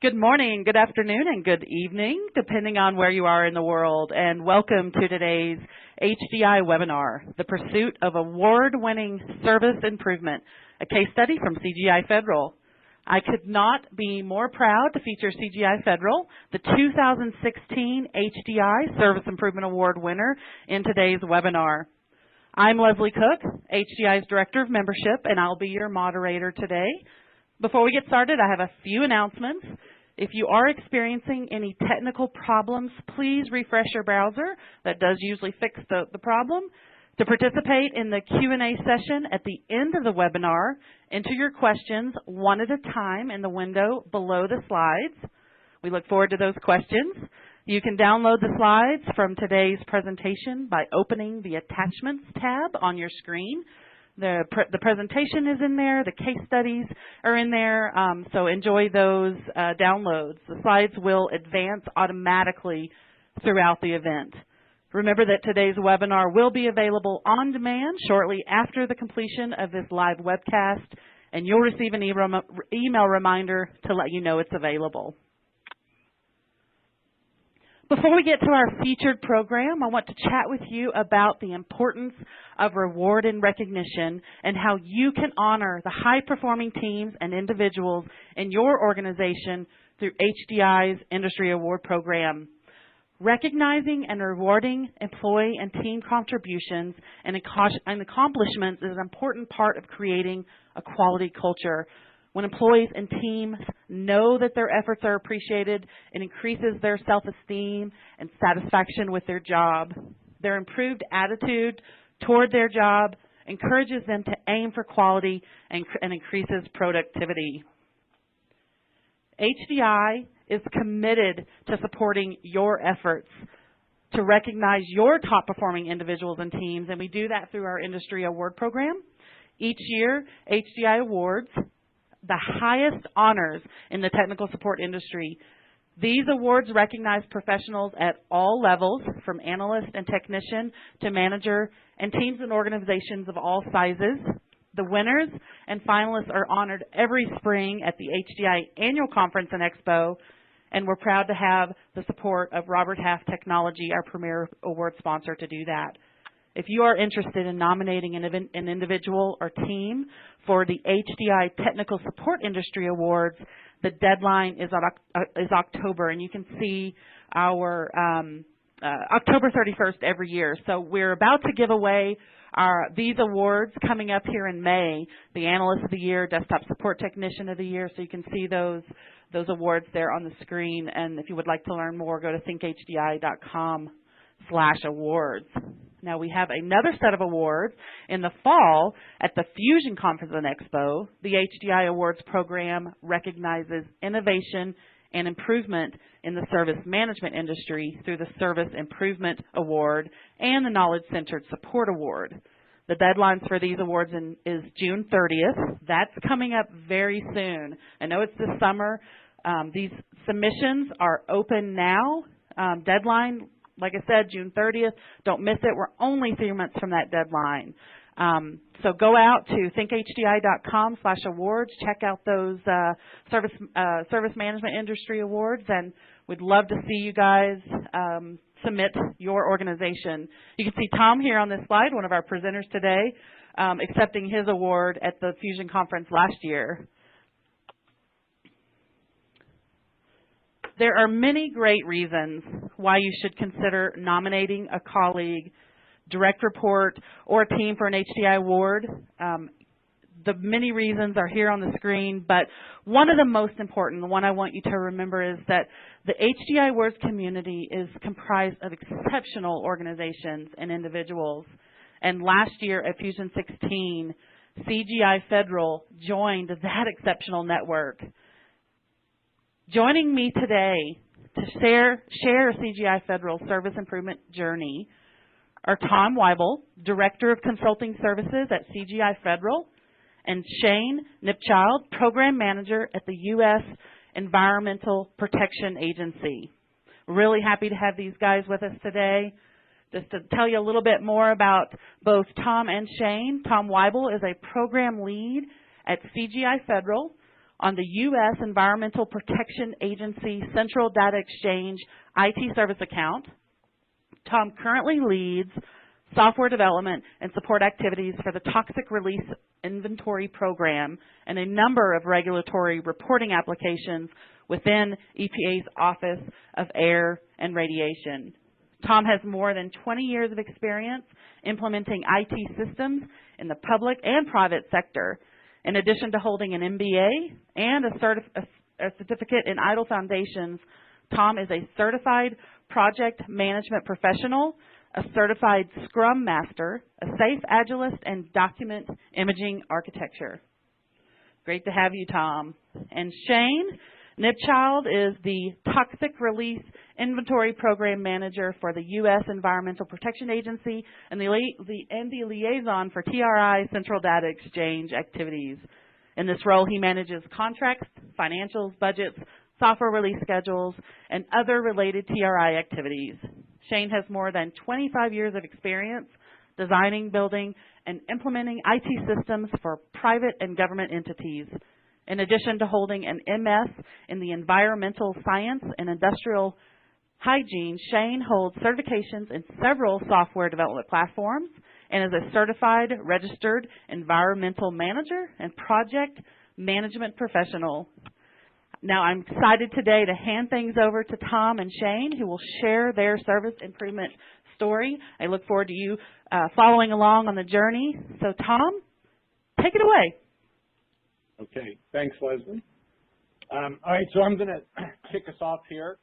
Good morning, good afternoon, and good evening, depending on where you are in the world, and welcome to today's HDI webinar, The Pursuit of Award-Winning Service Improvement, a case study from CGI Federal. I could not be more proud to feature CGI Federal, the 2016 HDI Service Improvement Award winner, in today's webinar. I'm Leslie Cook, HDI's Director of Membership, and I'll be your moderator today. Before we get started, I have a few announcements. If you are experiencing any technical problems, please refresh your browser. That does usually fix the problem. To participate in the Q&A session at the end of the webinar, enter your questions one at a time in the window below the slides. We look forward to those questions. You can download the slides from today's presentation by opening the Attachments tab on your screen. The presentation is in there, the case studies are in there, so enjoy those downloads. The slides will advance automatically throughout the event. Remember that today's webinar will be available on demand shortly after the completion of this live webcast, and you'll receive an email reminder to let you know it's available. Before we get to our featured program, I want to chat with you about the importance of reward and recognition and how you can honor the high-performing teams and individuals in your organization through HDI's Industry Award Program. Recognizing and rewarding employee and team contributions and accomplishments is an important part of creating a quality culture. When employees and teams know that their efforts are appreciated, it increases their self-esteem and satisfaction with their job. Their improved attitude toward their job encourages them to aim for quality and increases productivity. HDI is committed to supporting your efforts to recognize your top-performing individuals and teams, and we do that through our Industry Award Program. Each year, HDI awards the highest honors in the technical support industry. These awards recognize professionals at all levels, from analyst and technician to manager, and teams and organizations of all sizes. The winners and finalists are honored every spring at the HDI Annual Conference and Expo, and we're proud to have the support of Robert Half Technology, our premier award sponsor, to do that. If you are interested in nominating an individual or team for the HDI Technical Support Industry Awards, the deadline is October, and you can see our October 31st every year. So we're about to give away these awards coming up here in May, the Analyst of the Year, Desktop Support Technician of the Year, so you can see those awards there on the screen. And if you would like to learn more, go to thinkhdi.com/awards. Now, we have another set of awards in the fall at the Fusion Conference and Expo. The HDI Awards program recognizes innovation and improvement in the service management industry through the Service Improvement Award and the Knowledge Centered Support Award. The deadlines for these awards is June 30th. That's coming up very soon. I know it's this summer. These submissions are open now. Deadline, like I said, June 30th. Don't miss it. We're only 3 months from that deadline. So go out to thinkhdi.com/awards. Check out those service management industry awards, and we'd love to see you guys submit your organization. You can see Tom here on this slide, one of our presenters today, accepting his award at the Fusion Conference last year. There are many great reasons why you should consider nominating a colleague, direct report, or a team for an HDI award. The many reasons are here on the screen, but one of the most important, the one I want you to remember, is that the HDI awards community is comprised of exceptional organizations and individuals. And last year at Fusion 16, CGI Federal joined that exceptional network. Joining me today to share CGI Federal Service Improvement Journey are Tom Weibel, Director of Consulting Services at CGI Federal, and Shane Nipchild, Program Manager at the U.S. Environmental Protection Agency. Really happy to have these guys with us today. Just to tell you a little bit more about both Tom and Shane, Tom Weibel is a Program Lead at CGI Federal on the U.S. Environmental Protection Agency Central Data Exchange IT service account. Tom currently leads software development and support activities for the Toxic Release Inventory Program and a number of regulatory reporting applications within EPA's Office of Air and Radiation. Tom has more than 20 years of experience implementing IT systems in the public and private sector. In addition to holding an MBA and a certificate in IDLE Foundations, Tom is a certified project management professional, a certified Scrum Master, a safe Agilist, and document imaging architecture. Great to have you, Tom. And Shane Nipchild is the Toxic Release Inventory Program Manager for the U.S. Environmental Protection Agency and the liaison for TRI Central Data Exchange activities. In this role, he manages contracts, financials, budgets, software release schedules, and other related TRI activities. Shane has more than 25 years of experience designing, building, and implementing IT systems for private and government entities. In addition to holding an MS in the Environmental Science and Industrial Hygiene, Shane holds certifications in several software development platforms and is a certified registered environmental manager and project management professional. Now, I'm excited today to hand things over to Tom and Shane, who will share their service improvement story. I look forward to you following along on the journey. So, Tom, take it away. Okay, thanks, Leslie. All right, so I'm going to kick us off here.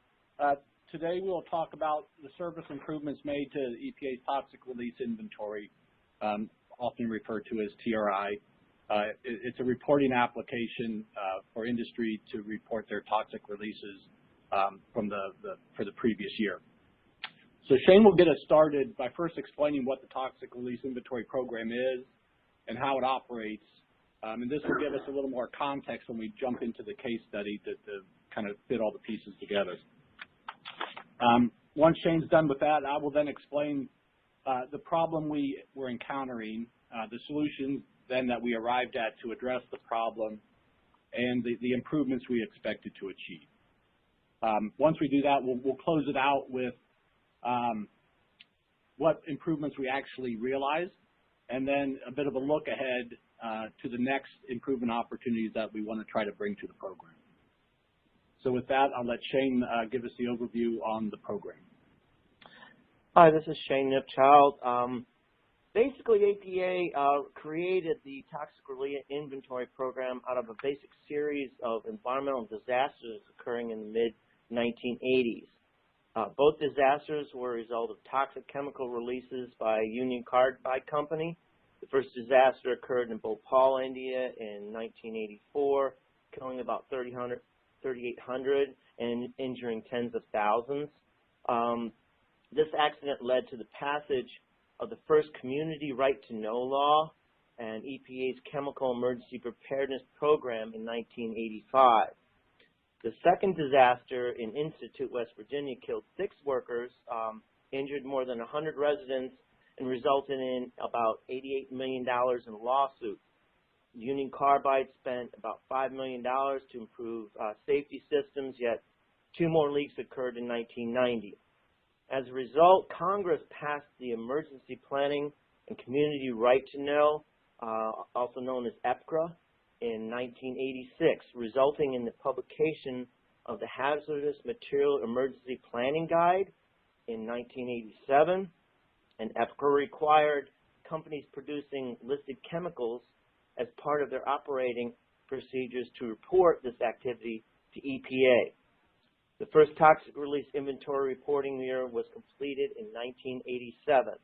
Today we'll talk about the service improvements made to the EPA's Toxic Release Inventory, often referred to as TRI. It's a reporting application for industry to report their toxic releases for the previous year. So Shane will get us started by first explaining what the Toxic Release Inventory Program is and how it operates. And this will give us a little more context when we jump into the case study to kind of fit all the pieces together. Once Shane's done with that, I will then explain the problem we were encountering, the solutions then that we arrived at to address the problem, and the improvements we expected to achieve. Once we do that, we'll close it out with what improvements we actually realized, and then a bit of a look ahead to the next improvement opportunities that we want to try to bring to the program. So with that, I'll let Shane give us the overview on the program. Hi, this is Shane Nipchild. Basically, EPA created the Toxic Release Inventory Program out of a basic series of environmental disasters occurring in the mid-1980s. Both disasters were a result of toxic chemical releases by Union Carbide Company. The first disaster occurred in Bhopal, India in 1984, killing about 3,800 and injuring tens of thousands. This accident led to the passage of the first Community Right to Know law and EPA's Chemical Emergency Preparedness Program in 1985. The second disaster in Institute, West Virginia, killed 6 workers, injured more than 100 residents, and resulted in about $88 million in lawsuits. Union Carbide spent about $5 million to improve safety systems, yet 2 more leaks occurred in 1990. As a result, Congress passed the Emergency Planning and Community Right to Know, also known as EPCRA, in 1986, resulting in the publication of the Hazardous Material Emergency Planning Guide in 1987. And EPCRA required companies producing listed chemicals as part of their operating procedures to report this activity to EPA. The first toxic release inventory reporting year was completed in 1987.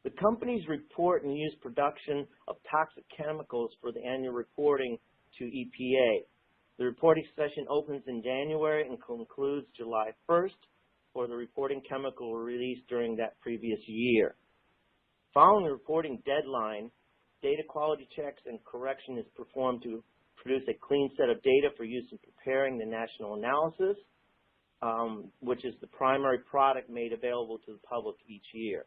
The companies report and use production of toxic chemicals for the annual reporting to EPA. The reporting session opens in January and concludes July 1st for the reporting chemical released during that previous year. Following the reporting deadline, data quality checks and correction is performed to produce a clean set of data for use in preparing the national analysis, which is the primary product made available to the public each year.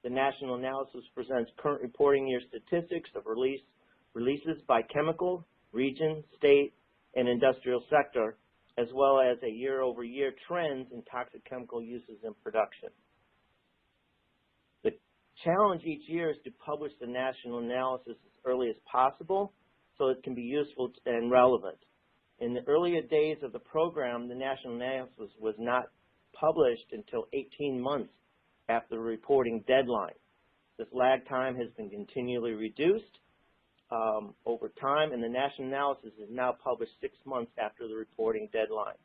The national analysis presents current reporting year statistics of releases by chemical, region, state, and industrial sector, as well as a year-over-year trends in toxic chemical uses in production. The challenge each year is to publish the national analysis as early as possible so it can be useful and relevant. In the earlier days of the program, the national analysis was not published until 18 months after the reporting deadline. This lag time has been continually reduced over time, and the national analysis is now published 6 months after the reporting deadline.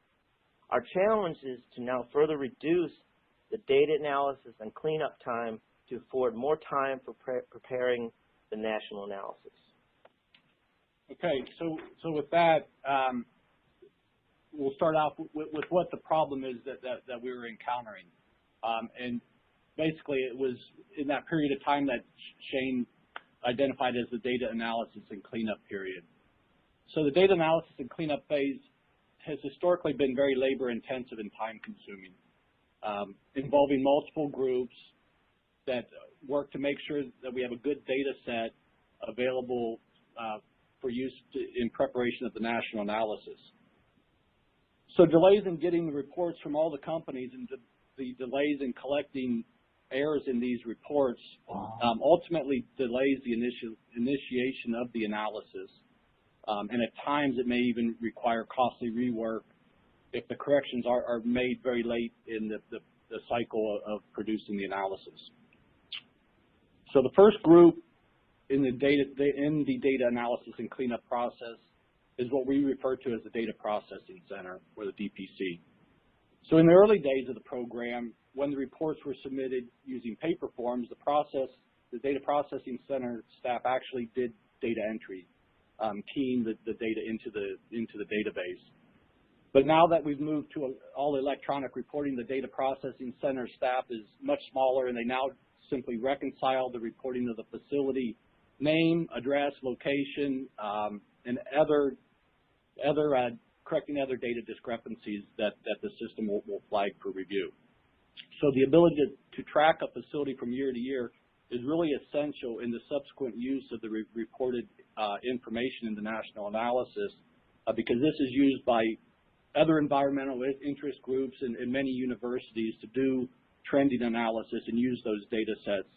Our challenge is to now further reduce the data analysis and cleanup time to afford more time for preparing the national analysis. Okay, so with that, we'll start off with what the problem is that we were encountering. And basically, it was in that period of time that Shane identified as the data analysis and cleanup period. So the data analysis and cleanup phase has historically been very labor-intensive and time-consuming, involving multiple groups that work to make sure that we have a good data set available for use in preparation of the national analysis. So delays in getting the reports from all the companies and the delays in collecting errors in these reports ultimately delays the initiation of the analysis. And at times it may even require costly rework if the corrections are made very late in the cycle of producing the analysis. So the first group in the data analysis and cleanup process is what we refer to as the Data Processing Center, or the DPC. So in the early days of the program, when the reports were submitted using paper forms, the Data Processing Center staff actually did data entry, keying the data into the database. But now that we've moved to all electronic reporting, the Data Processing Center staff is much smaller, and they now simply reconcile the reporting of the facility name, address, location, and correcting other data discrepancies that the system will flag for review. So the ability to track a facility from year to year is really essential in the subsequent use of the reported information in the national analysis, because this is used by other environmental interest groups and many universities to do trending analysis and use those data sets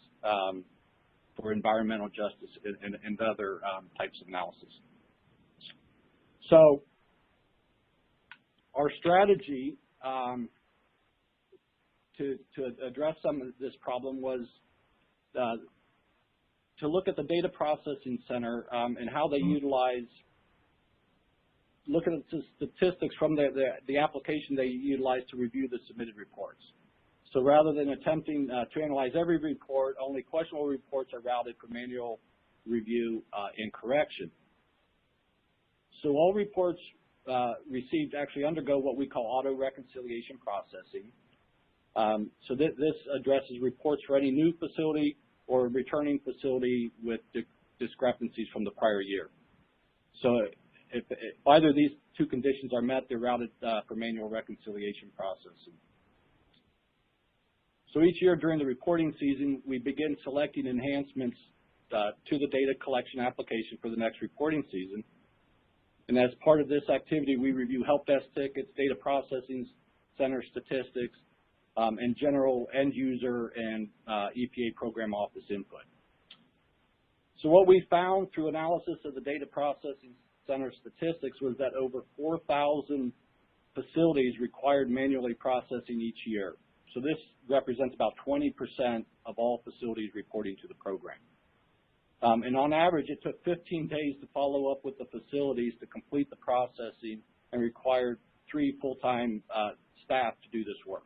for environmental justice and other types of analysis. So our strategy to address some of this problem was to look at the Data Processing Center and how they look at the statistics from the application they utilize to review the submitted reports. So rather than attempting to analyze every report, only questionable reports are routed for manual review and correction. So all reports received actually undergo what we call auto-reconciliation processing. So this addresses reports for any new facility or returning facility with discrepancies from the prior year. So if either of these two conditions are met, they're routed for manual reconciliation processing. So each year during the reporting season, we begin selecting enhancements to the data collection application for the next reporting season. And as part of this activity, we review help desk tickets, data processing center statistics, and general end user and EPA program office input. So what we found through analysis of the data processing center statistics was that over 4,000 facilities required manually processing each year. So this represents about 20% of all facilities reporting to the program. And on average, it took 15 days to follow up with the facilities to complete the processing and required 3 full-time staff to do this work.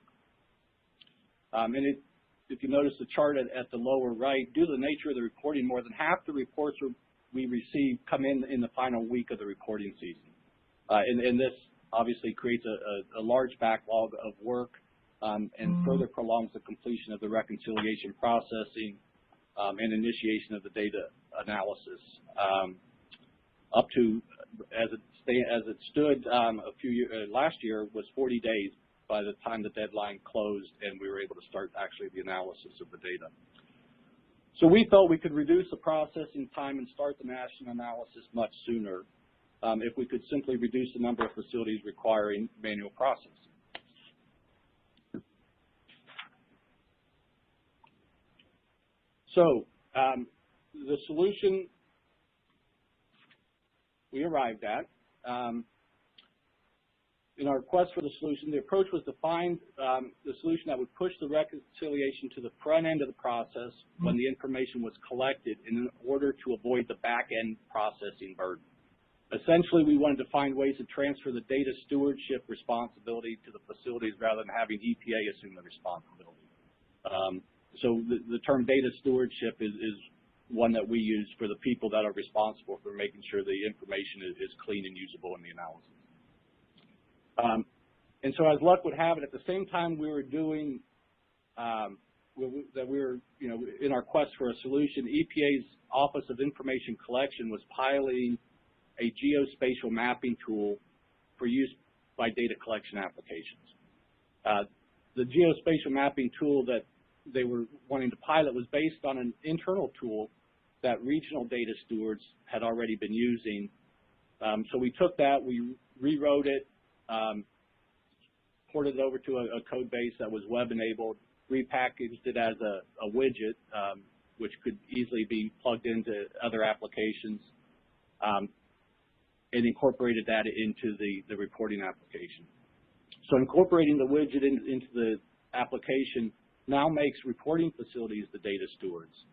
If you notice the chart at the lower right, due to the nature of the reporting, more than half the reports we receive come in the final week of the reporting season. And this obviously creates a large backlog of work and further prolongs the completion of the reconciliation processing and initiation of the data analysis. Up to, as it stood last year, was 40 days by the time the deadline closed and we were able to start actually the analysis of the data. So we felt we could reduce the processing time and start the national analysis much sooner if we could simply reduce the number of facilities requiring manual processing. So the solution we arrived at, in our quest for the solution, the approach was to find the solution that would push the reconciliation to the front end of the process when the information was collected in order to avoid the back-end processing burden. Essentially, we wanted to find ways to transfer the data stewardship responsibility to the facilities rather than having EPA assume the responsibility. So the term data stewardship is one that we use for the people that are responsible for making sure the information is clean and usable in the analysis. And so as luck would have it, at the same time we were doing, in our quest for a solution, EPA's Office of Information Collection was piloting a geospatial mapping tool for use by data collection applications. The geospatial mapping tool that they were wanting to pilot was based on an internal tool that regional data stewards had already been using. So we took that, we rewrote it, ported it over to a code base that was web-enabled, repackaged it as a widget, which could easily be plugged into other applications, and incorporated that into the reporting application. So incorporating the widget into the application now makes reporting facilities the data stewards,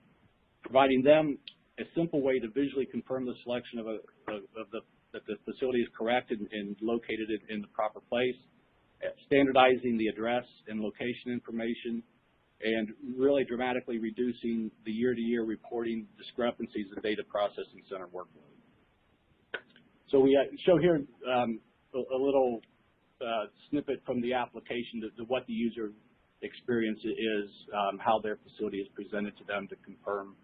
providing them a simple way to visually confirm the selection that the facility is correct and located in the proper place, standardizing the address and location information, and really dramatically reducing the year-to-year reporting discrepancies in data processing center workload. So we show here a little snippet from the application to what the user experience is, how their facility is presented to them to confirm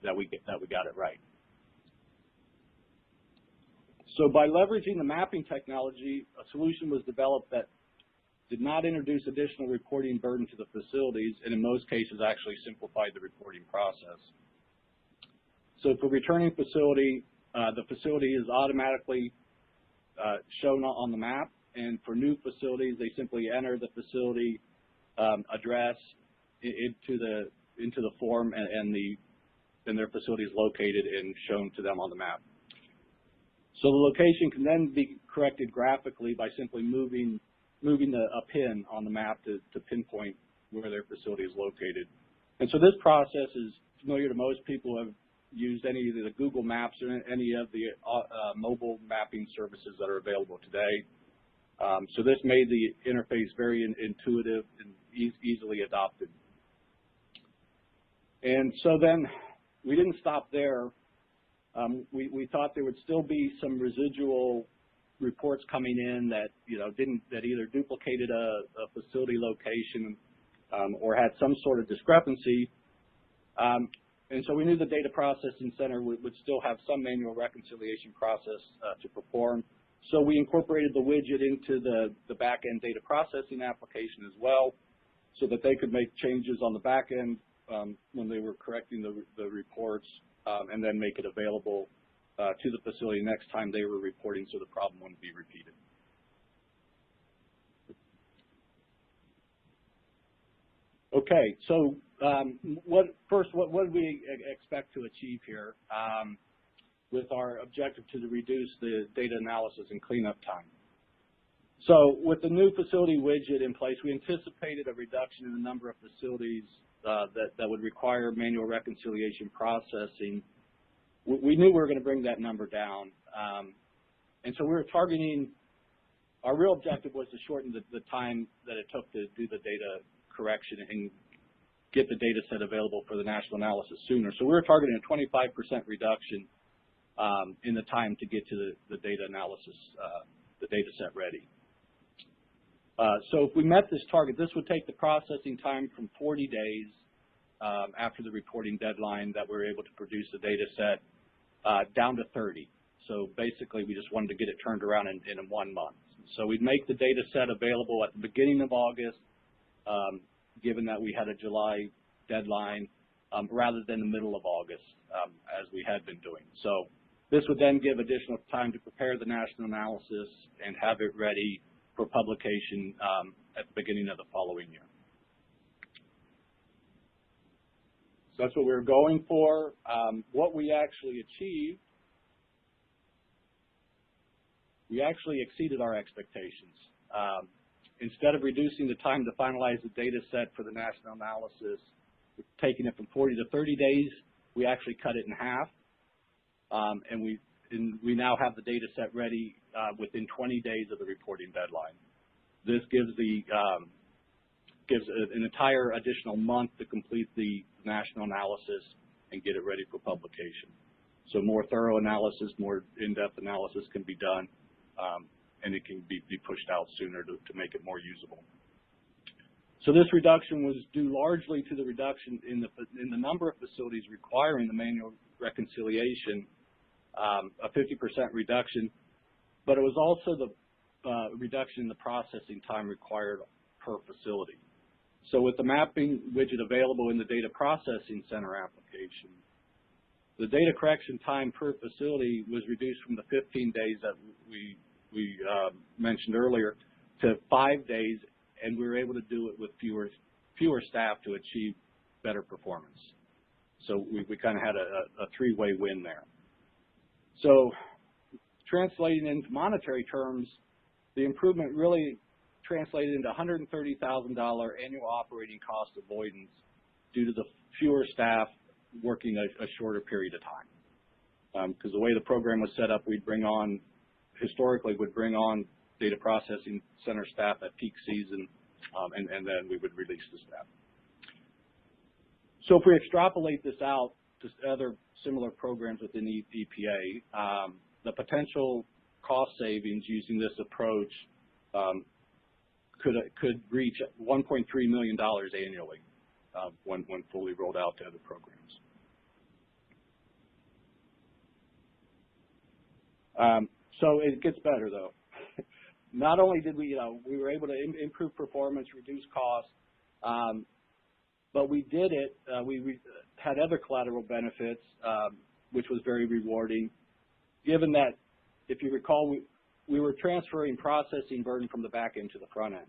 that we got it right. So by leveraging the mapping technology, a solution was developed that did not introduce additional reporting burden to the facilities, and in most cases actually simplified the reporting process. So for returning facility, the facility is automatically shown on the map, and for new facilities, they simply enter the facility address into the form, and their facility is located and shown to them on the map. So the location can then be corrected graphically by simply moving a pin on the map to pinpoint where their facility is located. And so this process is familiar to most people who have used any of the Google Maps or any of the mobile mapping services that are available today. So this made the interface very intuitive and easily adopted. And so then we didn't stop there. We thought there would still be some residual reports coming in that that either duplicated a facility location or had some sort of discrepancy. And so we knew the data processing center would still have some manual reconciliation process to perform. So we incorporated the widget into the back-end data processing application as well, so that they could make changes on the back end when they were correcting the reports, and then make it available to the facility next time they were reporting, so the problem wouldn't be repeated. Okay, so what did we expect to achieve here with our objective to reduce the data analysis and cleanup time? So with the new facility widget in place, we anticipated a reduction in the number of facilities that would require manual reconciliation processing. We knew we were going to bring that number down. And so we were targeting, our real objective was to shorten the time that it took to do the data correction and get the data set available for the national analysis sooner. So we were targeting a 25% reduction in the time to get to the data analysis, the data set ready. So if we met this target, this would take the processing time from 40 days after the reporting deadline that we were able to produce the data set down to 30. So basically, we just wanted to get it turned around in 1 month. So we'd make the data set available at the beginning of August, given that we had a July deadline, rather than the middle of August, as we had been doing. So this would then give additional time to prepare the national analysis and have it ready for publication at the beginning of the following year. So that's what we were going for. What we actually achieved, we actually exceeded our expectations. Instead of reducing the time to finalize the data set for the national analysis, taking it from 40 to 30 days, we actually cut it in half. And we now have the data set ready within 20 days of the reporting deadline. This gives an entire additional month to complete the national analysis and get it ready for publication. So more thorough analysis, more in-depth analysis can be done, and it can be pushed out sooner to make it more usable. So this reduction was due largely to the reduction in the number of facilities requiring the manual reconciliation, a 50% reduction, but it was also the reduction in the processing time required per facility. So with the mapping widget available in the data processing center application, the data correction time per facility was reduced from the 15 days that we mentioned earlier to 5 days, and we were able to do it with fewer staff to achieve better performance. So we kind of had a three-way win there. So translating into monetary terms, the improvement really translated into $130,000 annual operating cost avoidance due to the fewer staff working a shorter period of time. Because the way the program was set up, historically would bring on data processing center staff at peak season, and then we would release the staff. So if we extrapolate this out to other similar programs within the EPA, the potential cost savings using this approach could reach $1.3 million annually when fully rolled out to other programs. So it gets better, though. Not only did we were able to improve performance, reduce costs, but we did it. We had other collateral benefits, which was very rewarding, given that, if you recall, we were transferring processing burden from the back end to the front end,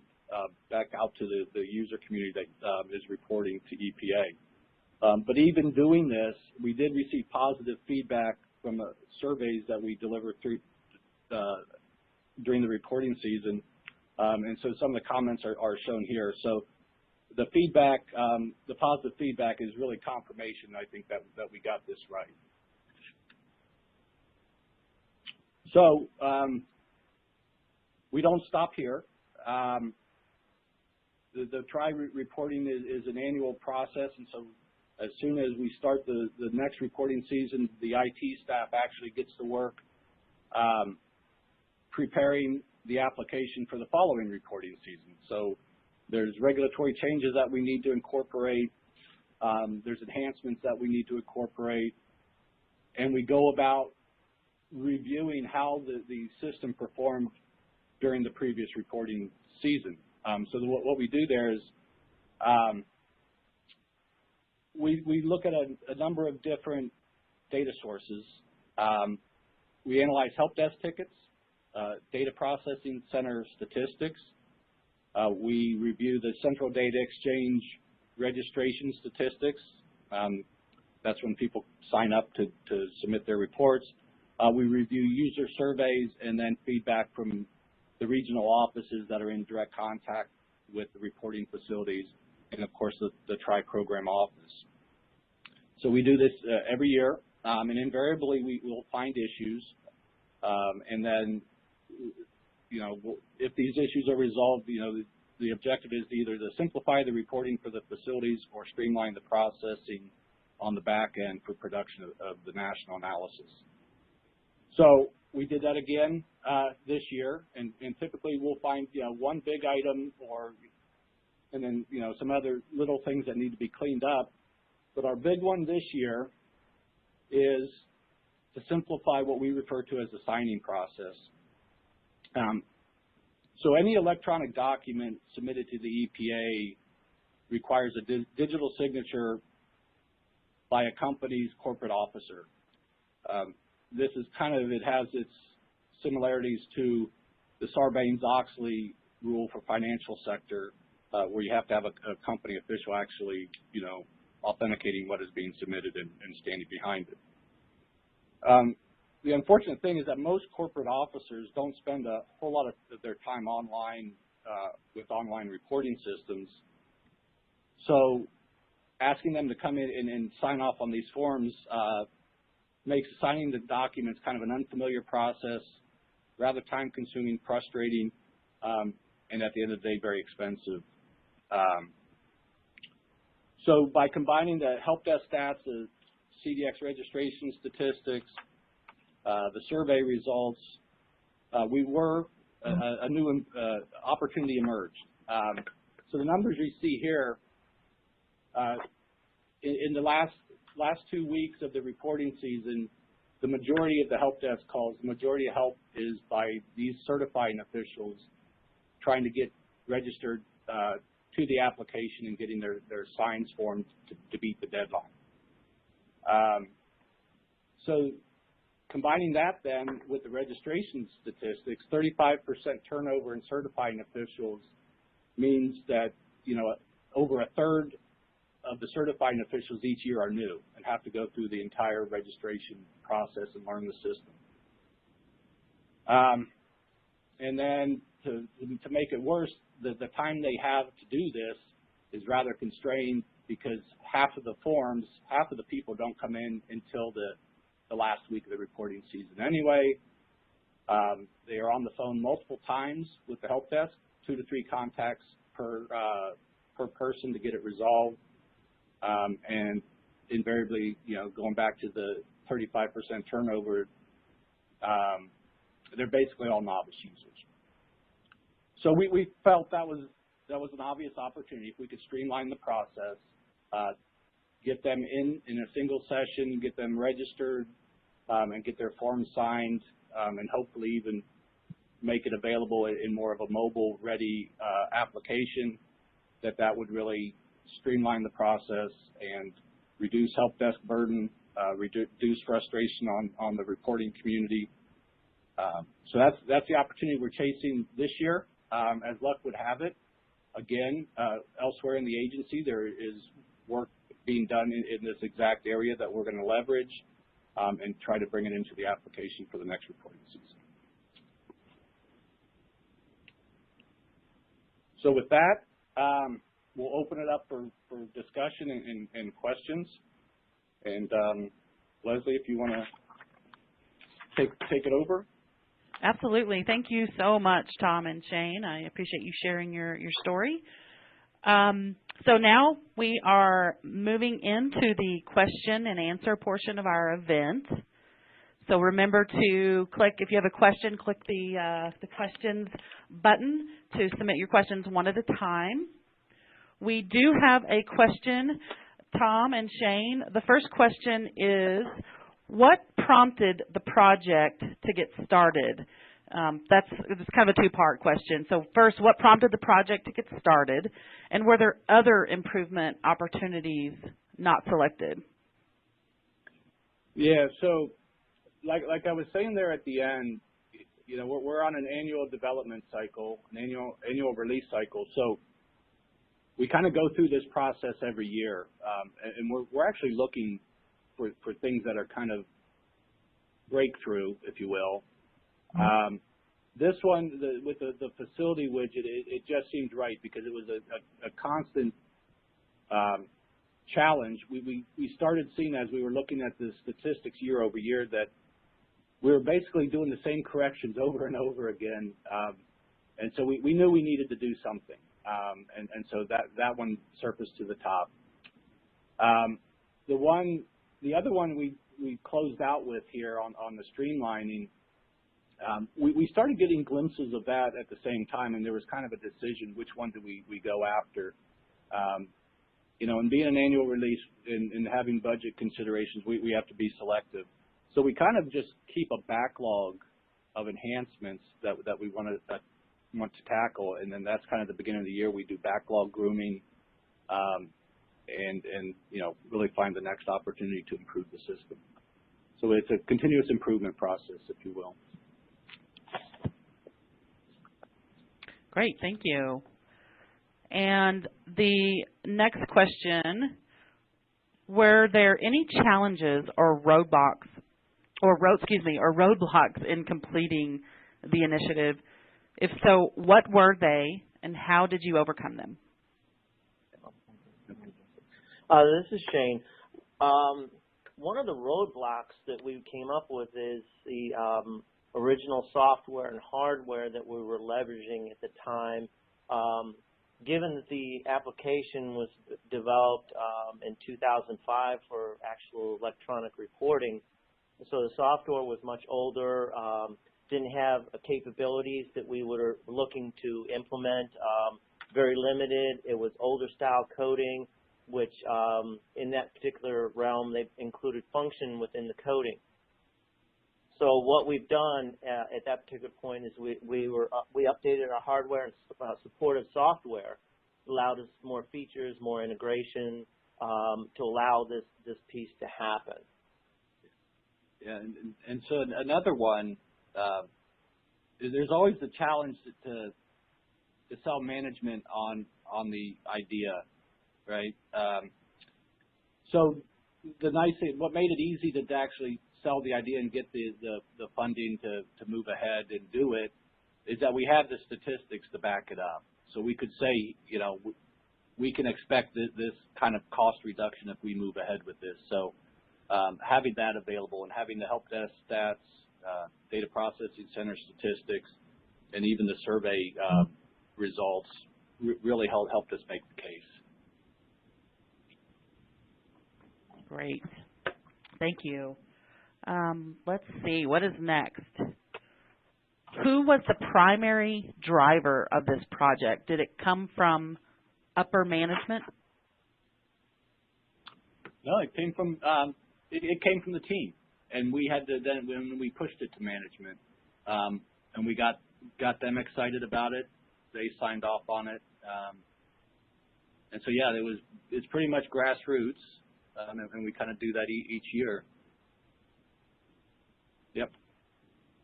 back out to the user community that is reporting to EPA. But even doing this, we did receive positive feedback from the surveys that we delivered through during the reporting season, and so some of the comments are shown here. So the feedback, the positive feedback, is really confirmation, I think, that we got this right. So we don't stop here. The TRI reporting is an annual process, and so as soon as we start the next reporting season, the IT staff actually gets to work preparing the application for the following reporting season. So there's regulatory changes that we need to incorporate. There's enhancements that we need to incorporate, and we go about reviewing how the system performed during the previous reporting season. So what we do there is we look at a number of different data sources. We analyze help desk tickets, data processing center statistics. We review the central data exchange registration statistics. That's when people sign up to submit their reports. We review user surveys and then feedback from the regional offices that are in direct contact with the reporting facilities, and of course the tri-program office. So we do this every year, and invariably we will find issues, and then, if these issues are resolved, the objective is either to simplify the reporting for the facilities or streamline the processing on the back end for production of the national analysis. So we did that again this year, and typically we'll find one big item and then some other little things that need to be cleaned up. But our big one this year is to simplify what we refer to as the signing process. So any electronic document submitted to the EPA requires a digital signature by a company's corporate officer. This is it has its similarities to the Sarbanes-Oxley rule for financial sector, where you have to have a company official actually, authenticating what is being submitted and standing behind it. The unfortunate thing is that most corporate officers don't spend a whole lot of their time online with online reporting systems. So asking them to come in and sign off on these forms makes signing the documents kind of an unfamiliar process, rather time-consuming, frustrating, and at the end of the day, very expensive. So by combining the help desk stats, the CDX registration statistics, the survey results, a new opportunity emerged. So the numbers you see here, in the last 2 weeks of the reporting season, the majority of the help desk calls, the majority of help is by these certifying officials trying to get registered to the application and getting their signs formed to beat the deadline. So combining that then with the registration statistics, 35% turnover in certifying officials means that, over a third of the certifying officials each year are new and have to go through the entire registration process and learn the system. And then to make it worse, the time they have to do this is rather constrained because half of the people don't come in until the last week of the reporting season anyway. They are on the phone multiple times with the help desk, 2 to 3 contacts per person to get it resolved. And invariably, going back to the 35% turnover, they're basically all novice users. So we felt that was an obvious opportunity. If we could streamline the process, get them in a single session, get them registered, and get their forms signed, and hopefully even make it available in more of a mobile-ready application, that would really streamline the process and reduce help desk burden, reduce frustration on the reporting community. So that's the opportunity we're chasing this year. As luck would have it, again, elsewhere in the agency, there is work being done in this exact area that we're going to leverage and try to bring it into the application for the next reporting season. So with that, we'll open it up for discussion and questions. And Leslie, if you want to take it over. Absolutely. Thank you so much, Tom and Shane. I appreciate you sharing your story. So now we are moving into the question and answer portion of our event. So remember to click, if you have a question, click the questions button to submit your questions one at a time. We do have a question, Tom and Shane. The first question is, what prompted the project to get started? It's kind of a two-part question. So first, what prompted the project to get started? And were there other improvement opportunities not selected? Yeah, so like I was saying there at the end, we're on an annual development cycle, an annual release cycle. So we kind of go through this process every year, and we're actually looking for things that are kind of breakthrough, if you will. This one, with the facility widget, it just seemed right because it was a constant challenge. We started seeing, as we were looking at the statistics year over year, that we were basically doing the same corrections over and over again, and so we knew we needed to do something, and so that one surfaced to the top. The other one we closed out with here on the streamlining. We started getting glimpses of that at the same time, and there was kind of a decision, which one do we go after? And being an annual release and having budget considerations, we have to be selective. So we kind of just keep a backlog of enhancements that we want to tackle, and then that's kind of the beginning of the year. We do backlog grooming, and really find the next opportunity to improve the system. So it's a continuous improvement process, if you will. Great, thank you. And the next question, were there any challenges or roadblocks in completing the initiative? If so, what were they and how did you overcome them? This is Shane. One of the roadblocks that we came up with is the original software and hardware that we were leveraging at the time. Given that the application was developed in 2005 for actual electronic reporting, so the software was much older, didn't have capabilities that we were looking to implement, very limited. It was older style coding, which in that particular realm, they included function within the coding. So what we've done at that particular point is we updated our hardware and supportive software, allowed us more features, more integration to allow this piece to happen. Yeah, and so another one, there's always the challenge to sell management on the idea, right? So what made it easy to actually sell the idea and get the funding to move ahead and do it is that we have the statistics to back it up. So we could say, we can expect this kind of cost reduction if we move ahead with this. So having that available and having the help desk stats, data processing center statistics, and even the survey results really helped us make the case. Great. Thank you. Let's see, what is next? Who was the primary driver of this project? Did it come from upper management? No, it came from it came from the team, and we had to then when we pushed it to management, and we got them excited about it. They signed off on it, and so yeah, it's pretty much grassroots, and we kind of do that each year. Yep.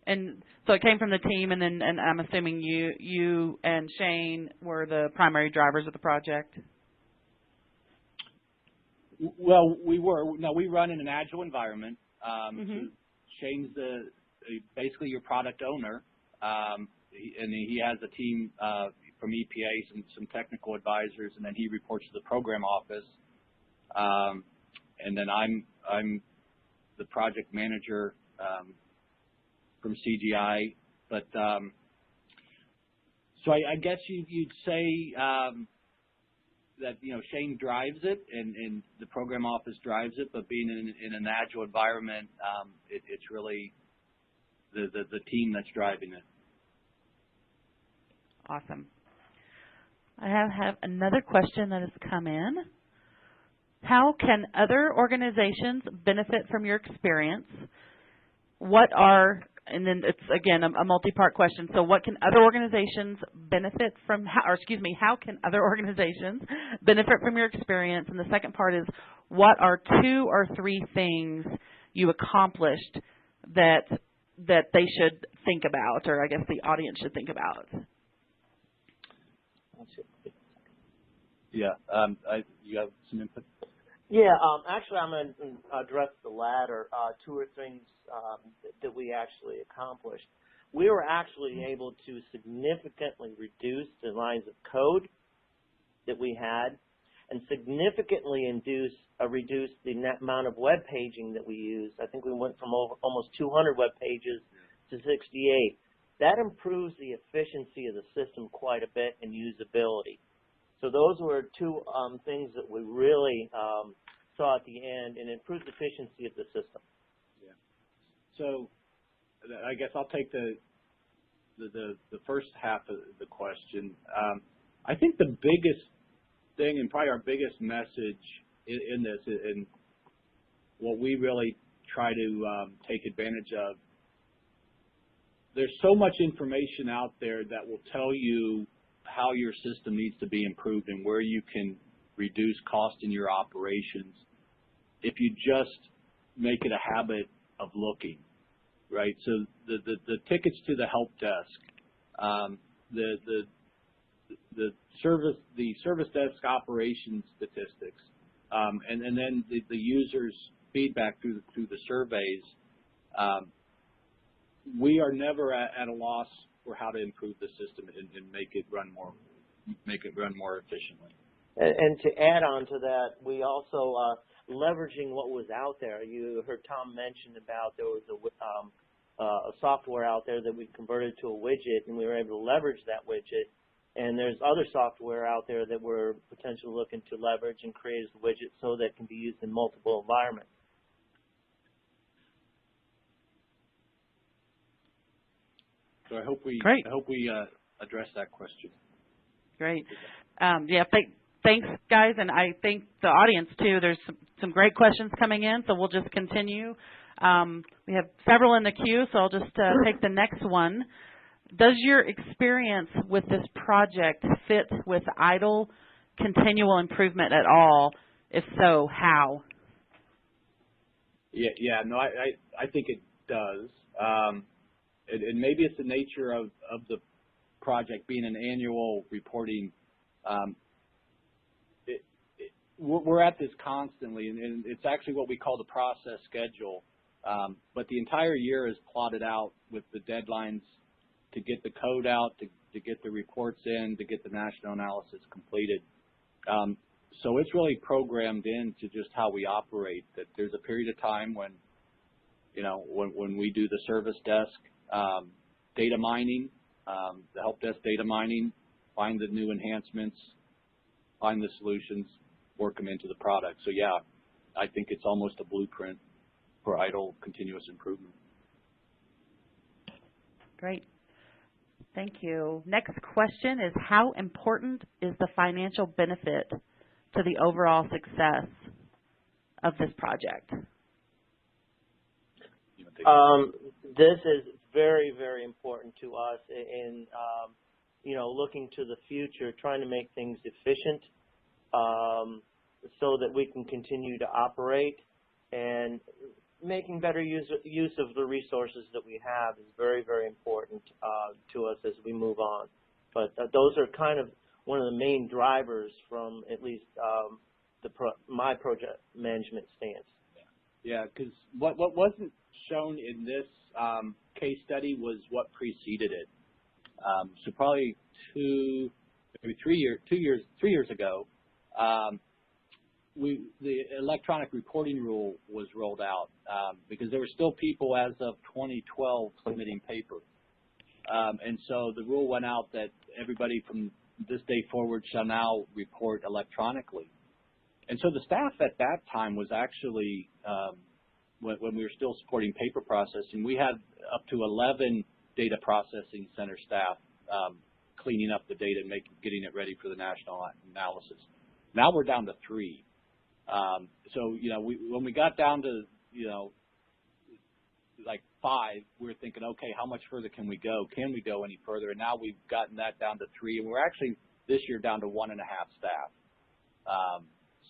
And so it came from the team, and I'm assuming you and Shane were the primary drivers of the project. Well, we run in an agile environment. So Shane's basically your product owner, and he has a team from EPA, some technical advisors, and then he reports to the program office. And then I'm the project manager from CGI, but so I guess you'd say that Shane drives it and the program office drives it, but being in an agile environment, it's really the team that's driving it. Awesome. I have another question that has come in. How can other organizations benefit from your experience? And then it's, again, a multi-part question. So what can other organizations benefit from, how can other organizations benefit from your experience? And the second part is, what are 2 or 3 things you accomplished that they should think about, or I guess the audience should think about? Yeah, you have some input? Yeah, actually, I'm going to address the latter, 2 or 3 things that we actually accomplished. We were actually able to significantly reduce the lines of code that we had and significantly reduce the net amount of web paging that we used. I think we went from almost 200 web pages to 68. That improves the efficiency of the system quite a bit and usability. So those were 2 things that we really saw at the end, and improved efficiency of the system. Yeah. So I guess I'll take the first half of the question. I think the biggest thing, and probably our biggest message in this, and what we really try to take advantage of, there's so much information out there that will tell you how your system needs to be improved and where you can reduce cost in your operations if you just make it a habit of looking, right? So the tickets to the help desk, the service desk operations statistics, and then the users' feedback through the surveys. We are never at a loss for how to improve the system and make it run more efficiently. And to add on to that, we also leveraging what was out there. You heard Tom mention about there was a software out there that we converted to a widget, and we were able to leverage that widget. And there's other software out there that we're potentially looking to leverage and create as a widget so that it can be used in multiple environments. So I hope we address that question. Great. Yeah, thanks, guys, and I think the audience, too. There's some great questions coming in, so we'll just continue. We have several in the queue, so I'll just take the next one. Does your experience with this project fit with idle continual improvement at all? If so, how? Yeah, no, I think it does. And maybe it's the nature of the project being an annual reporting. We're at this constantly, and it's actually what we call the process schedule. But the entire year is plotted out with the deadlines to get the code out, to get the reports in, to get the national analysis completed. So it's really programmed into just how we operate, that there's a period of time when, when we do the service desk data mining, the help desk data mining, find the new enhancements, find the solutions, work them into the product. So yeah, I think it's almost a blueprint for idle continuous improvement. Great. Thank you. Next question is, how important is the financial benefit to the overall success of this project? This is very, very important to us in, looking to the future, trying to make things efficient so that we can continue to operate, and making better use of the resources that we have is very, very important to us as we move on. But those are kind of one of the main drivers from at least my project management stance. Yeah, because what wasn't shown in this case study was what preceded it. So probably 3 years ago, the electronic reporting rule was rolled out because there were still people as of 2012 submitting paper. And so the rule went out that everybody from this day forward shall now report electronically. And so the staff at that time was actually, when we were still supporting paper processing, we had up to 11 data processing center staff cleaning up the data and getting it ready for the national analysis. Now we're down to 3. So, when we got down to, like 5, we were thinking, okay, how much further can we go? Can we go any further? And now we've gotten that down to 3, and we're actually this year down to 1.5 staff.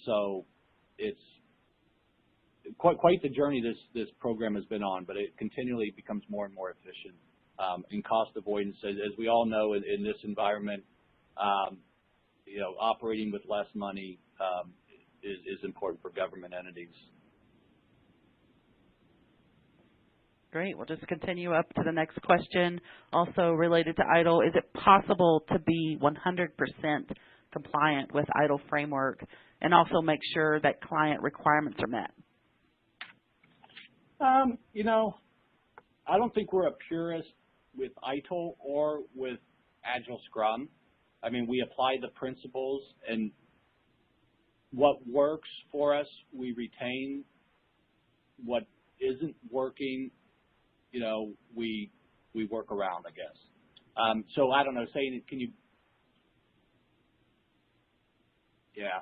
So it's quite the journey this program has been on, but it continually becomes more and more efficient. In cost avoidance, as we all know, in this environment, operating with less money is important for government entities. Great. We'll just continue up to the next question, also related to IDLE. Is it possible to be 100% compliant with IDLE framework and also make sure that client requirements are met? I don't think we're a purist with ITIL or with Agile Scrum. I mean, we apply the principles, and what works for us, we retain. What isn't working, we work around, I guess. So I don't know, can you? Yeah,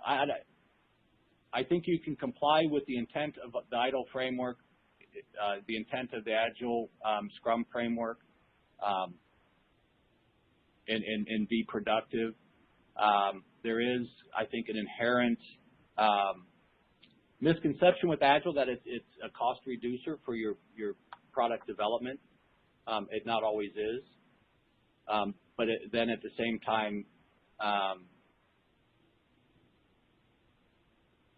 I think you can comply with the intent of the ITIL framework, the intent of the Agile Scrum framework, and be productive. There is, I think, an inherent misconception with Agile that it's a cost reducer for your product development. It not always is, but then at the same time,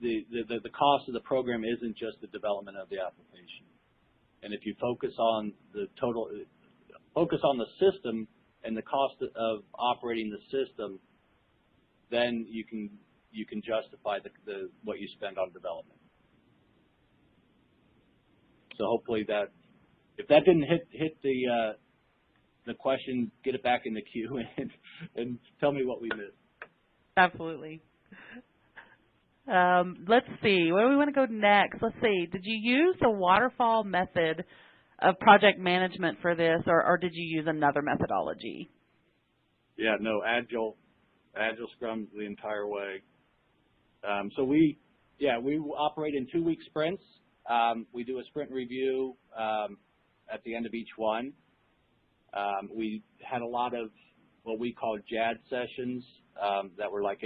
the cost of the program isn't just the development of the application. And if you focus on the system and the cost of operating the system, then you can justify what you spend on development. So hopefully that, if that didn't hit the question, get it back in the queue and tell me what we missed. Absolutely. Let's see, where do we want to go next? Let's see, did you use the waterfall method of project management for this, or did you use another methodology? Yeah, no, Agile Scrum the entire way. So we operate in 2-week sprints. We do a sprint review at the end of each one. We had a lot of what we call JAD sessions that were like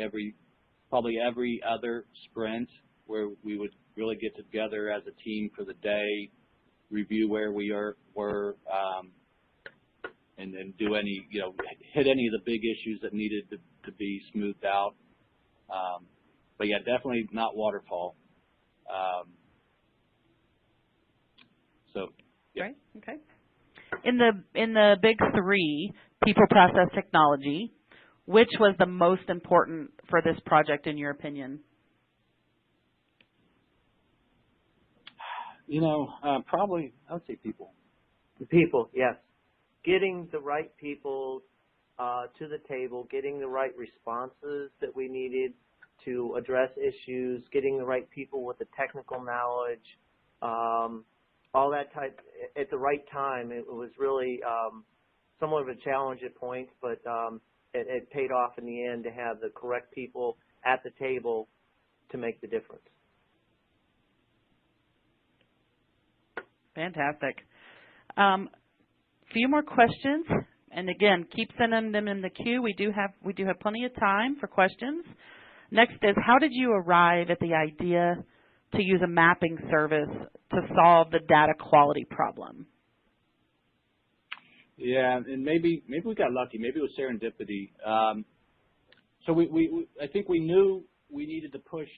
probably every other sprint, where we would really get together as a team for the day, review where we were, and then do hit any of the big issues that needed to be smoothed out. But yeah, definitely not waterfall. So yeah. Right. Okay. In the big three, people, process, technology, which was the most important for this project in your opinion? Probably I would say people. The people, yes. Getting the right people to the table, getting the right responses that we needed to address issues, getting the right people with the technical knowledge, all that type at the right time. It was really somewhat of a challenge at points, but it paid off in the end to have the correct people at the table to make the difference. Fantastic. Few more questions, and again, keep sending them in the queue. We do have plenty of time for questions. Next is, how did you arrive at the idea to use a mapping service to solve the data quality problem? Yeah, and maybe we got lucky. Maybe it was serendipity. So I think we knew we needed to push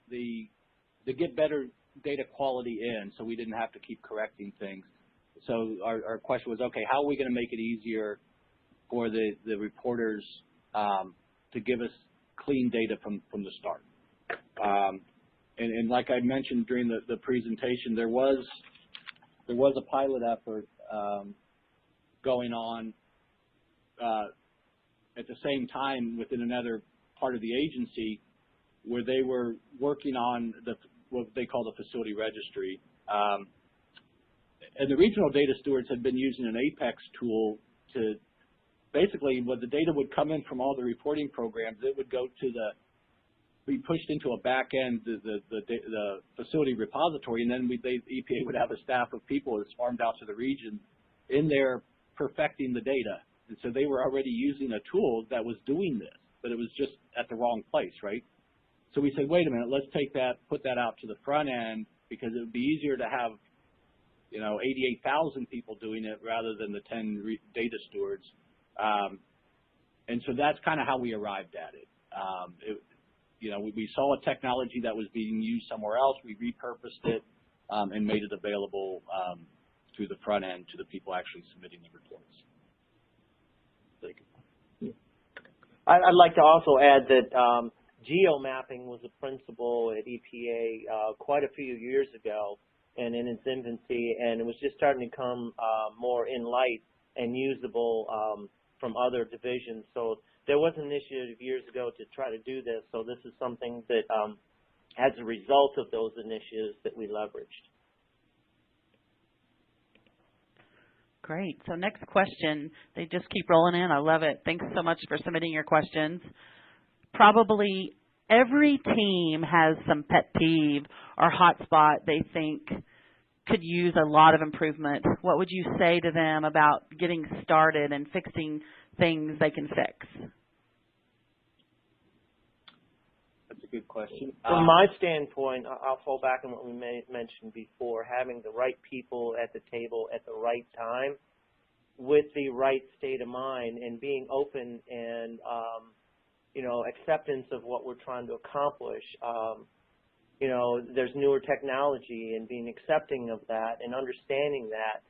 to get better data quality in, so we didn't have to keep correcting things. So our question was, okay, how are we going to make it easier for the reporters to give us clean data from the start? And like I mentioned during the presentation, there was a pilot effort going on at the same time within another part of the agency, where they were working on what they call the facility registry. And the regional data stewards had been using an Apex tool to basically, when the data would come in from all the reporting programs, it would go to be pushed into a back end, the facility repository, and then the EPA would have a staff of people that's farmed out to the region in there perfecting the data. And so they were already using a tool that was doing this, but it was just at the wrong place, right? So we said, wait a minute, let's put that out to the front end, because it would be easier to have 88,000 people doing it rather than the 10 data stewards. And so that's kind of how we arrived at it. We saw a technology that was being used somewhere else. We repurposed it and made it available through the front end to the people actually submitting the reports. I'd like to also add that geomapping was a principle at EPA quite a few years ago and in its infancy, and it was just starting to come more in light and usable from other divisions. So there was an initiative years ago to try to do this, so this is something that as a result of those initiatives that we leveraged. Great. So next question. They just keep rolling in. I love it. Thanks so much for submitting your questions. Probably every team has some pet peeve or hotspot they think could use a lot of improvement. What would you say to them about getting started and fixing things they can fix? good question. From my standpoint, I'll fall back on what we mentioned before, having the right people at the table at the right time with the right state of mind and being open and, acceptance of what we're trying to accomplish. There's newer technology and being accepting of that and understanding that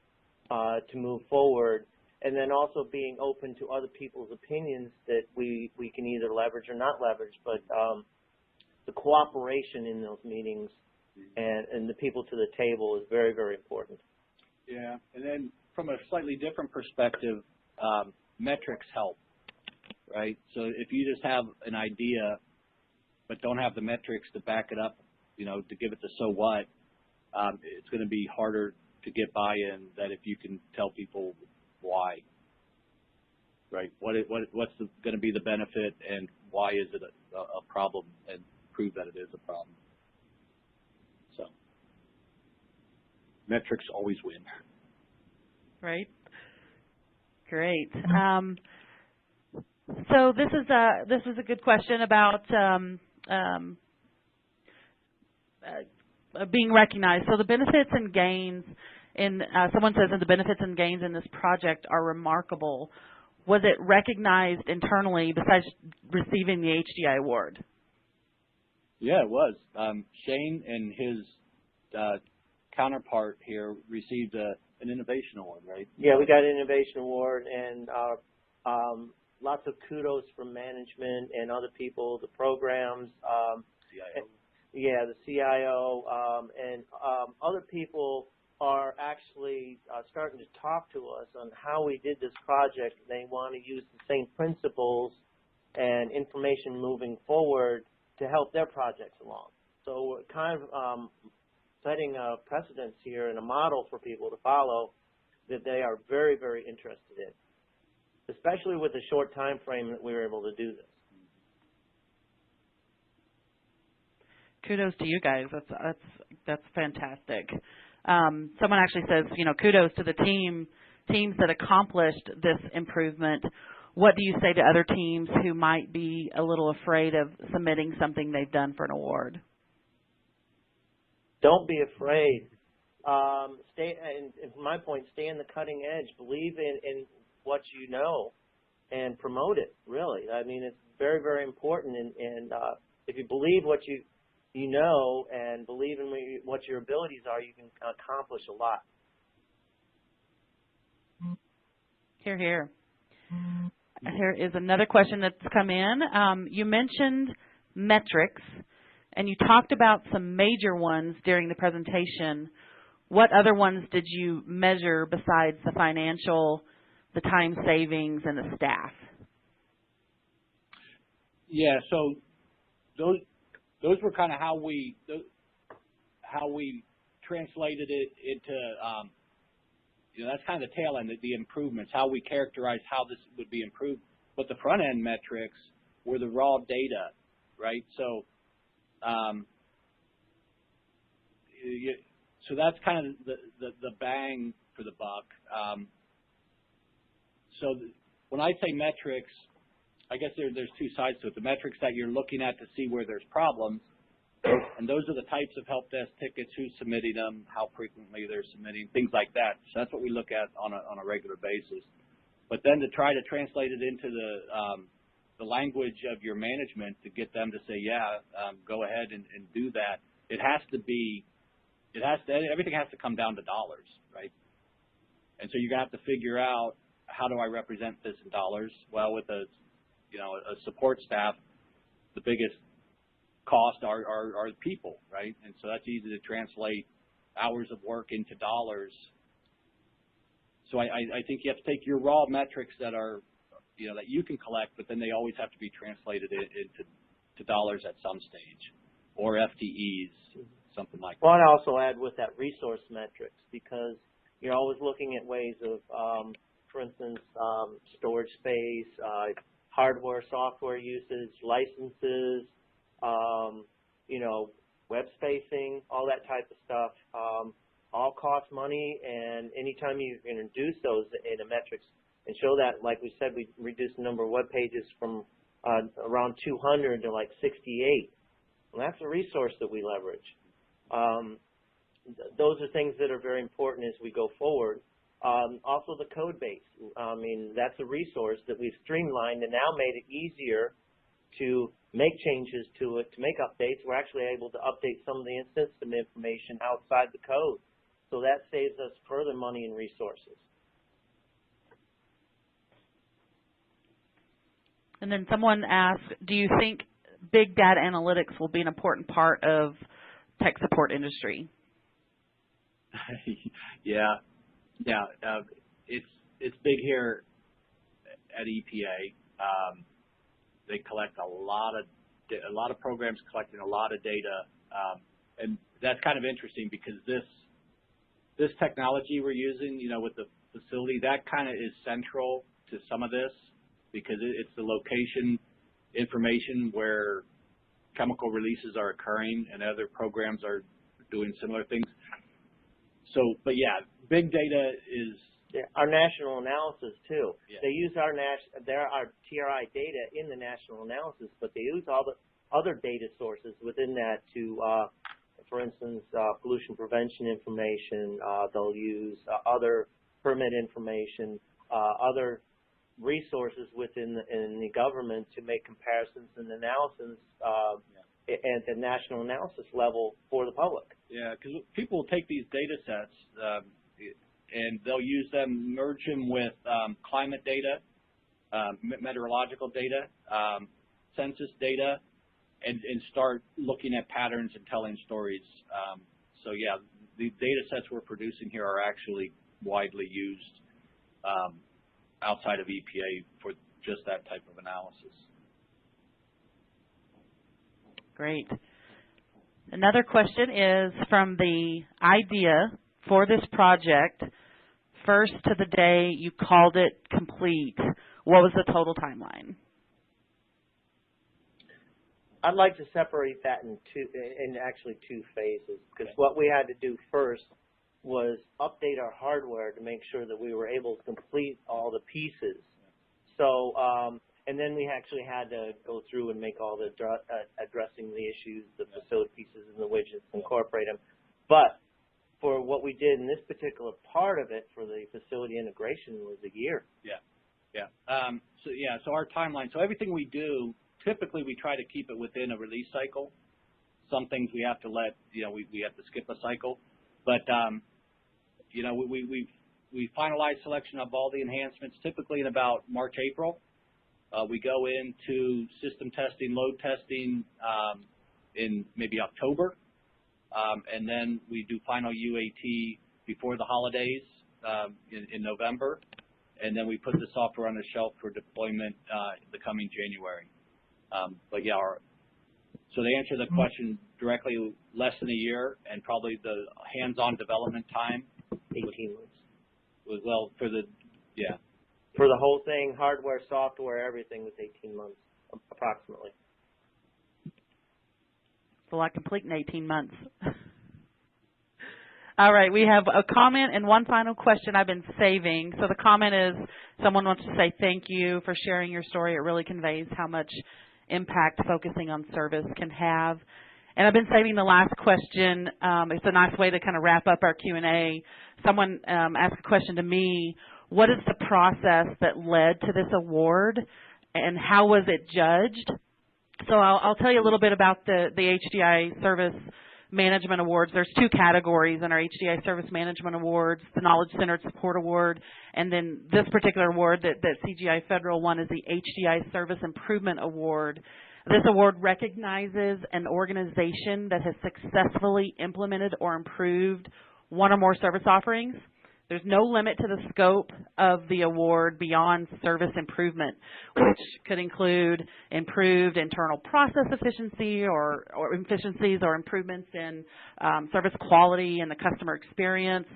to move forward. And then also being open to other people's opinions that we can either leverage or not leverage, but the cooperation in those meetings and the people to the table is very, very important. Yeah, and then from a slightly different perspective, metrics help, right? So if you just have an idea but don't have the metrics to back it up, to give it the so what, it's going to be harder to get buy-in than if you can tell people why, right? What's going to be the benefit and why is it a problem, and prove that it is a problem. So metrics always win. Right. Great. So this is a good question about being recognized. So the benefits and gains someone says that the benefits and gains in this project are remarkable. Was it recognized internally besides receiving the HDI award? Yeah, it was. Shane and his counterpart here received an innovation award, right? Yeah, we got an innovation award, and lots of kudos from management and other people, the programs. CIO. Yeah, the CIO and other people are actually starting to talk to us on how we did this project. They want to use the same principles and information moving forward to help their projects along. So we're kind of setting a precedence here and a model for people to follow that they are very, very interested in, especially with the short time frame that we were able to do this. Kudos to you guys. That's fantastic. Someone actually says, kudos to the teams that accomplished this improvement. What do you say to other teams who might be a little afraid of submitting something they've done for an award? Don't be afraid. Stay, and from my point, stay on the cutting edge. Believe in what you know and promote it, really. I mean, it's very, very important. And if you believe what you know and believe in what your abilities are, you can accomplish a lot. Hear, hear. Here is another question that's come in. You mentioned metrics, and you talked about some major ones during the presentation. What other ones did you measure besides the financial, the time savings, and the staff? Yeah, so those were kind of how we translated it into, that's kind of the tail end, the improvements, how we characterized how this would be improved. But the front end metrics were the raw data, right? So, so that's kind of the bang for the buck. So when I say metrics, I guess there's two sides to it. The metrics that you're looking at to see where there's problems, and those are the types of help desk tickets, who's submitting them, how frequently they're submitting, things like that. So that's what we look at on a regular basis. But then to try to translate it into the language of your management to get them to say, go ahead and do that, everything has to come down to dollars, right? And so you're going to have to figure out, how do I represent this in dollars? Well, with a support staff, the biggest cost are people, right? And so that's easy to translate hours of work into dollars. So I think you have to take your raw metrics that are, that you can collect, but then they always have to be translated into dollars at some stage, or FTEs, something like that. Well, I'd also add with that resource metrics, because you're always looking at ways of, for instance, storage space, hardware, software usage, licenses, web spacing, all that type of stuff, all cost money. And anytime you introduce those in a metrics and show that, like we said, we reduced the number of web pages from around 200 to like 68. And that's a resource that we leverage. Those are things that are very important as we go forward. Also the code base. I mean, that's a resource that we've streamlined and now made it easier to make changes to it, to make updates. We're actually able to update some of the system information outside the code. So that saves us further money and resources. And then someone asked, do you think big data analytics will be an important part of tech support industry? Yeah. It's big here at EPA. They collect a lot of programs collecting a lot of data, and that's kind of interesting because this technology we're using, with the facility, that kind of is central to some of this because it's the location information where chemical releases are occurring and other programs are doing similar things. So, but yeah, big data is our national analysis too. Yeah. They use our TRI data in the national analysis, but they use all the other data sources within that to, for instance, pollution prevention information. They'll use other permit information, other resources within the government to make comparisons and analysis at the national analysis level for the public. Yeah, because people will take these data sets and they'll use them, merge them with climate data, meteorological data, census data, and start looking at patterns and telling stories. So yeah, the data sets we're producing here are actually widely used outside of EPA for just that type of analysis. Great. Another question is from the idea for this project, first to the day you called it complete, what was the total timeline? I'd like to separate that in actually two phases, because what we had to do first was update our hardware to make sure that we were able to complete all the pieces. So, and then we actually had to go through and make all the addressing the issues, the facility pieces and the widgets, incorporate them. But for what we did in this particular part of it for the facility integration was a year. So our timeline, so everything we do, typically we try to keep it within a release cycle. Some things we have to let, we have to skip a cycle. But, we finalize selection of all the enhancements typically in about March, April. We go into system testing, load testing in maybe October. And then we do final UAT before the holidays in November. And then we put the software on the shelf for deployment the coming January. But yeah, so to answer the question directly, less than a year, and probably the hands-on development time 18 months. Well, for the whole thing, hardware, software, everything was 18 months approximately. It's a lot complete in 18 months. All right, we have a comment and one final question I've been saving. So the comment is someone wants to say thank you for sharing your story. It really conveys how much impact focusing on service can have. And I've been saving the last question. It's a nice way to kind of wrap up our Q&A. Someone asked a question to me, what is the process that led to this award and how was it judged? So I'll tell you a little bit about the HDI Service Management Awards. There's two categories in our HDI Service Management Awards, the Knowledge Centered Support Award, and then this particular award that CGI Federal won is the HDI Service Improvement Award. This award recognizes an organization that has successfully implemented or improved one or more service offerings. There's no limit to the scope of the award beyond service improvement, which could include improved internal process efficiency or efficiencies or improvements in service quality and the customer experience.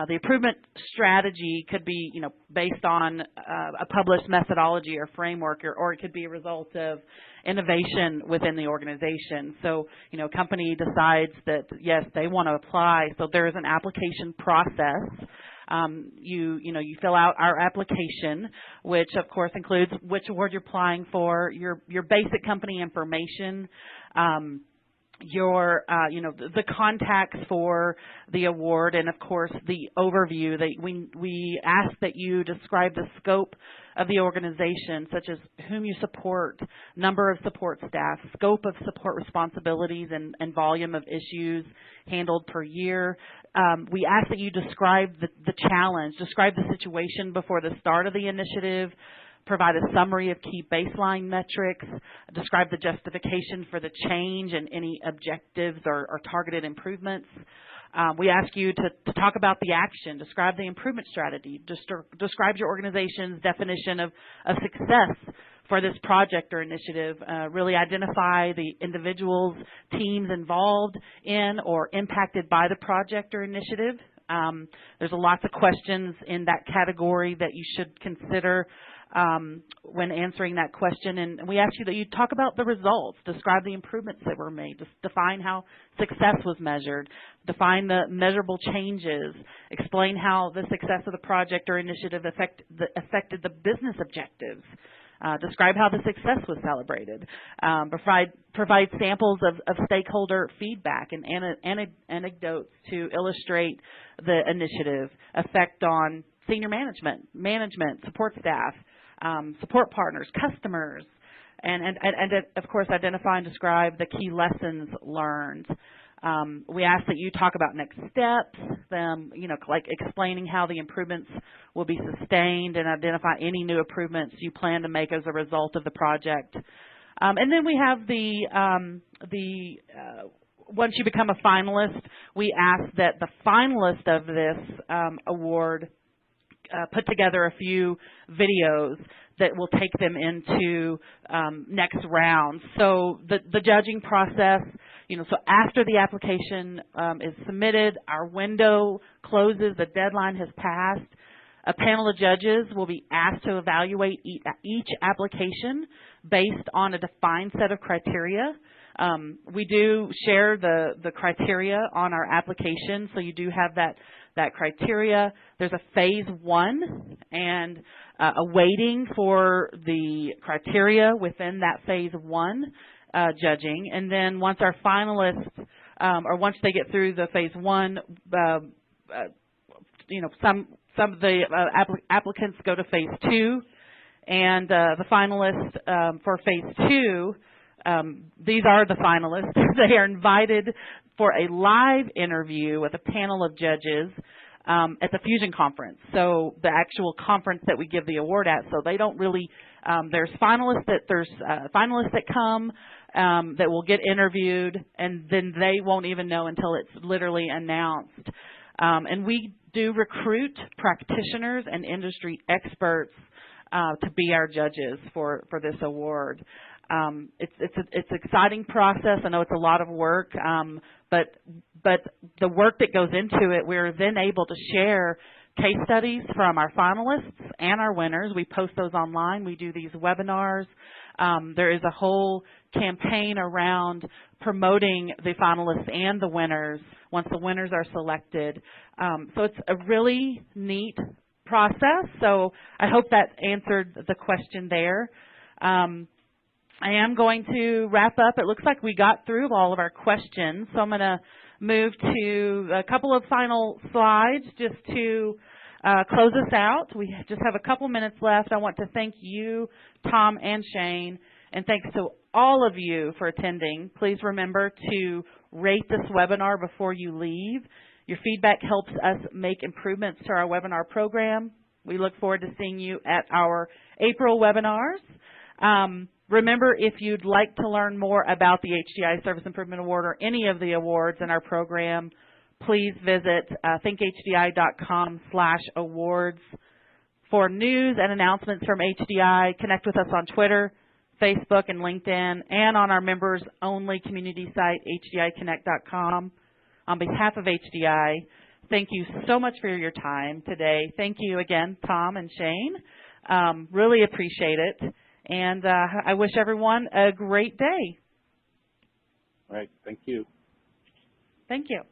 The improvement strategy could be, based on a published methodology or framework, or it could be a result of innovation within the organization. So, a company decides that, yes, they want to apply. So there is an application process. You fill out our application, which of course includes which award you're applying for, your basic company information, your, the contacts for the award, and of course the overview. That we ask that you describe the scope of the organization, such as whom you support, number of support staff, scope of support responsibilities, and volume of issues handled per year. We ask that you describe the challenge, describe the situation before the start of the initiative, provide a summary of key baseline metrics, describe the justification for the change and any objectives or targeted improvements. We ask you to talk about the action, describe the improvement strategy, describe your organization's definition of success for this project or initiative, really identify the individuals, teams involved in or impacted by the project or initiative. There's lots of questions in that category that you should consider when answering that question, and we ask you that you talk about the results, describe the improvements that were made, define how success was measured, define the measurable changes, explain how the success of the project or initiative affected the business objectives, describe how the success was celebrated, provide samples of stakeholder feedback and anecdotes to illustrate the initiative effect on senior management, support staff, support partners, customers, and of course identify and describe the key lessons learned. We ask that you talk about next steps, like explaining how the improvements will be sustained and identify any new improvements you plan to make as a result of the project. And then we have once you become a finalist, we ask that the finalist of this award put together a few videos that will take them into next rounds. So the judging process, so after the application is submitted, our window closes, the deadline has passed. A panel of judges will be asked to evaluate each application based on a defined set of criteria. We do share the criteria on our application, so you do have that criteria. There's a phase 1 and a weighting for the criteria within that phase 1 judging. And then once our finalists, or once they get through the phase 1, some of the applicants go to phase 2, and the finalists for phase 2, these are the finalists. They are invited for a live interview with a panel of judges at the Fusion Conference. So the actual conference that we give the award at. So they don't really. There's finalists that come that will get interviewed, and then they won't even know until it's literally announced. And we do recruit practitioners and industry experts to be our judges for this award. It's an exciting process. I know it's a lot of work, but the work that goes into it, we're then able to share case studies from our finalists and our winners. We post those online. We do these webinars. There is a whole campaign around promoting the finalists and the winners once the winners are selected. So it's a really neat process. So I hope that answered the question there. I am going to wrap up. It looks like we got through all of our questions, so I'm going to move to a couple of final slides just to close us out. We just have a couple minutes left. I want to thank you, Tom and Shane, and thanks to all of you for attending. Please remember to rate this webinar before you leave. Your feedback helps us make improvements to our webinar program. We look forward to seeing you at our April webinars. Remember, if you'd like to learn more about the HDI Service Improvement Award or any of the awards in our program, please visit thinkhdI.com/awards. For news and announcements from HDI, connect with us on Twitter, Facebook, and LinkedIn, and on our members-only community site, hdiconnect.com. On behalf of HDI, thank you so much for your time today. Thank you again, Tom and Shane. Really appreciate it. And I wish everyone a great day. All right. Thank you. Thank you.